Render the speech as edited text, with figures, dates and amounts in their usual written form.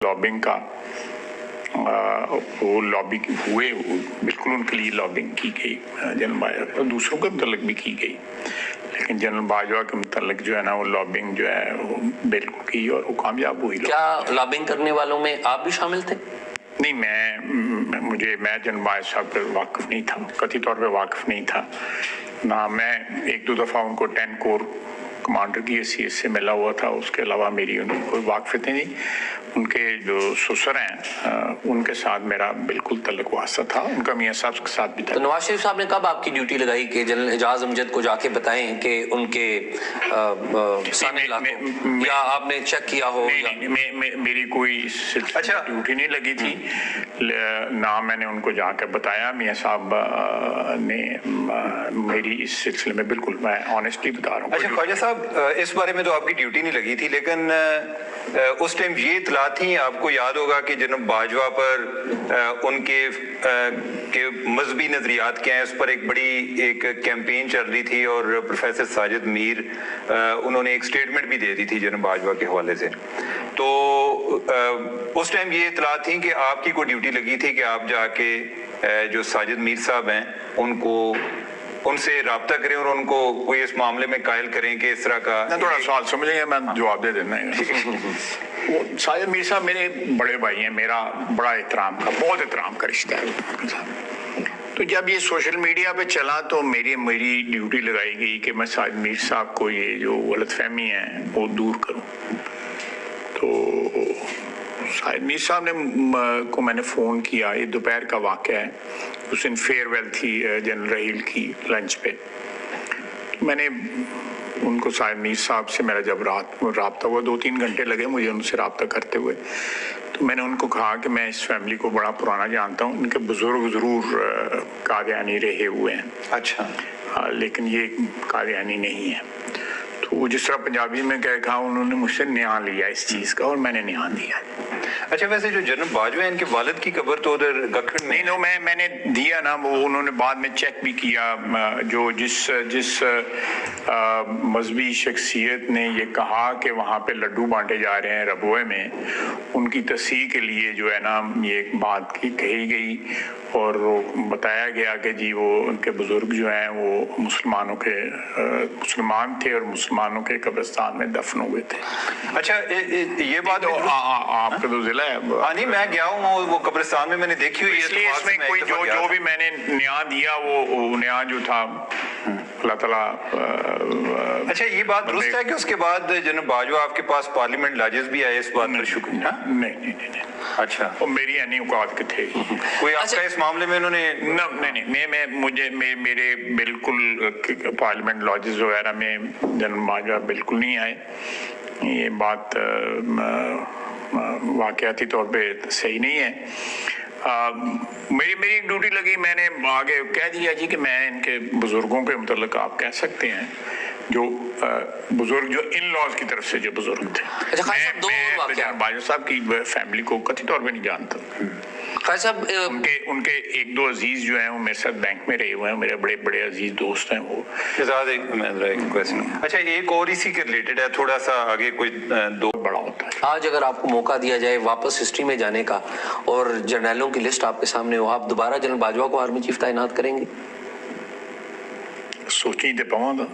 Lobbying का वो lobby हुए, बिल्कुल उनके लिए लॉबिंग की गई जनरल बाजवा और दूसरों के मुतल्लिक भी की गई, लेकिन जनरल बाजवा के मुतल्लिक जो है ना वो लॉबिंग जो है वो बिल्कुल की और वो कामयाब हुई। क्या लॉबिंग करने वालों में आप भी शामिल थे? नहीं, मैं जनरल बाजवा साहब पर वाकिफ नहीं था, कथित तौर पे वाकिफ नहीं था ना। मैं एक दो दफ़ा उनको 10 कोर कमांडर की हैसियत से मिला हुआ था, उसके अलावा मेरी उनकी कोई वाकफियत नहीं। उनके जो ससुर हैं उनके साथ मेरा बिल्कुल तल्लुक वास्ता था, उनका मियां साहब के साथ भी था। तो नवाज शरीफ साहब ने कब आपकी ड्यूटी लगाई कि जनरल एजाज अमजद को जाके बताएं कि उनके या आपने चेक किया हो? नहीं, मेरी कोई ड्यूटी नहीं लगी थी ना, मैंने उनको जाकर बताया। मियां साहब ने मेरी इस सिलसिले में बिल्कुल, मैं ऑनेस्टली बता रहा हूँ। अच्छा ख्वाजा साहब, इस बारे में तो आपकी ड्यूटी नहीं लगी थी, लेकिन उस टाइम ये इतला थी, आपको याद होगा कि जनरल बाजवा पर उनके के मजहबी नजरियात क्या हैं, उस पर एक बड़ी एक कैंपेन चल रही थी और प्रोफेसर साजिद मीर उन्होंने एक स्टेटमेंट भी दे दी थी जनरल बाजवा के हवाले से। तो उस टाइम ये इतला थी कि आपकी कोई ड्यूटी लगी थी कि आप जाके जो साजिद मीर साहब हैं उनसे राब्ता करें और उनको कोई इस मामले में कायल करें कि इस तरह का। थोड़ा सवाल समझेंगे, मैं जवाब दे देना है। वो साजिद मीर साहब मेरे बड़े भाई हैं, मेरा बड़ा एहतराम का, बहुत एहतराम का रिश्ता है। तो जब ये सोशल मीडिया पे चला तो मेरी ड्यूटी लगाई गई कि मैं साजिद मीर साहब को ये जो गलतफहमी है वो दूर करूं। तो साजिद मीर साहब ने को मैंने फ़ोन किया, ये दोपहर का वाक़या है, उस दिन फेयरवेल थी जनरल रहील की लंच पे। तो मैंने उनको साजिद मीर साहब से मेरा जब राब्ता हुआ, 2-3 घंटे लगे मुझे उनसे राब्ता करते हुए। तो मैंने उनको कहा कि मैं इस फैमिली को बड़ा पुराना जानता हूँ, इनके बुजुर्ग ज़रूर कादियानी रहे हुए हैं। अच्छा। लेकिन ये कादियानी नहीं है। तो जिस तरह पंजाबी में कहा, उन्होंने मुझसे न्याय लिया इस चीज़ का और मैंने न्याय दिया। अच्छा, वैसे जो जनरल बाजवा है, इनके वालिद की कब्र तो उधर गखड़ में नहीं, मैंने दिया ना, वो उन्होंने बाद में चेक भी किया। जो जिस मजहबी शख्सियत ने ये कहा कि वहाँ पे लड्डू बांटे जा रहे हैं रबुए में, उनकी तस्हीह के लिए जो है ना ये बात कही गई और वो बताया गया कि जी वो उनके बुजुर्ग जो हैं वो मुसलमान थे और मुसलमानों के कब्रिस्तान में दफन हुए थे। अच्छा, ये बात तो आपका तो जिला है। नहीं, मैं गया हूँ वो कब्रिस्तान में, मैंने देखी हुई है। इसलिए इसमें कोई जो भी मैंने न्याय दिया वो न्याय जो था अल्लाह ताला। अच्छा, ये बात दुरुस्त है कि उसके बाद जनरल बाजवा आपके पास पार्लियामेंट लाजिज भी आए, इस बात पर शुक्रिया। नहीं। अच्छा, वो मेरी यानी औकात के थे कोई आपका इस मामले में उन्होंने? नहीं, मेरे बिल्कुल पार्लियामेंट लॉजेस वगैरह में जनरल बाजवा बिल्कुल नहीं आए। ये बात वाकयाती तौर पे सही नहीं है। मेरी एक ड्यूटी लगी, मैंने आगे कह दिया जी कि मैं इनके बुजुर्गों के मुतल्लिक आप कह सकते हैं जो बुजुर्ग जो इन लॉज की तरफ से जो बुजुर्ग थे। मैं बाजवा साहब की फैमिली को कथित तौर पे नहीं जानता। उनके एक दो अजीज जो हैं वो मेरे साथ बैंक में रहे हुए हैं, मेरे बड़े बड़े अजीज दोस्त हैं वो। अच्छा, एक और इसी के रिलेटेड है, थोड़ा सा आगे कोई दो बड़ा होता है। आज अगर आपको मौका दिया जाए वापस हिस्ट्री में जाने का और जर्नलों की लिस्ट आपके सामने हो, आप दोबारा जनरल बाजवा को आर्मी चीफ तैनात करेंगे? सोची तो पाऊंगा।